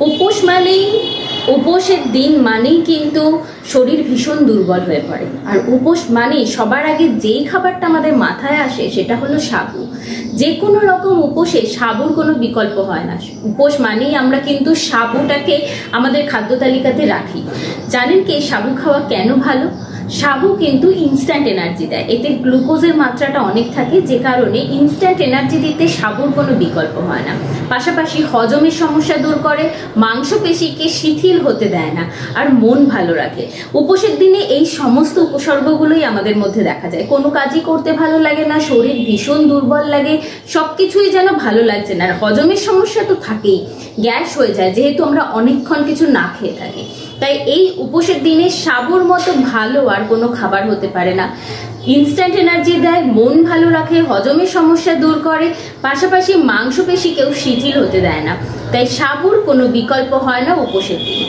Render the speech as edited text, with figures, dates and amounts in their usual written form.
উপোস মানেই উপোসের দিন মানেই কিন্তু শরীর ভীষণ দুর্বল হয়ে পড়ে। আর উপোস মানেই সবার আগে যেই খাবারটা আমাদের মাথায় আসে সেটা হলো সাবু। যে কোনো রকম উপোসে সাবুর কোনো বিকল্প হয় না। উপোস মানেই আমরা কিন্তু সাবুটাকে আমাদের খাদ্য তালিকাতে রাখি। জানেন কি সাবু খাওয়া কেন ভালো? সাবু কিন্তু ইনস্ট্যান্ট এনার্জি দেয়। এতে গ্লুকোজের মাত্রাটা অনেক থাকে, যে কারণে ইনস্ট্যান্ট এনার্জি দিতে সাবুর কোনো বিকল্প হয় না। পাশাপাশি হজমের সমস্যা দূর করে, মাংসপেশিকে শিথিল হতে দেয় না, আর মন ভালো রাখে। উপোসের দিনে এই সমস্ত উপসর্গগুলোই আমাদের মধ্যে দেখা যায়। কোনো কাজই করতে ভালো লাগে না, শরীর ভীষণ দুর্বল লাগে, সবকিছুই যেন ভালো লাগছে না। আর হজমের সমস্যা তো থাকেই, গ্যাস হয়ে যায় যেহেতু আমরা অনেকক্ষণ কিছু না খেয়ে থাকি। তাই এই উপোসের দিনে সাবুর মতো ভালো আর কোনো খাবার হতে পারে না। ইনস্ট্যান্ট এনার্জি দেয়, মন ভালো রাখে, হজমের সমস্যা দূর করে, পাশাপাশি মাংসপেশিকেও শিথিল হতে দেয় না। তাই সাবুর কোনো বিকল্প হয় না উপোসের দিনে।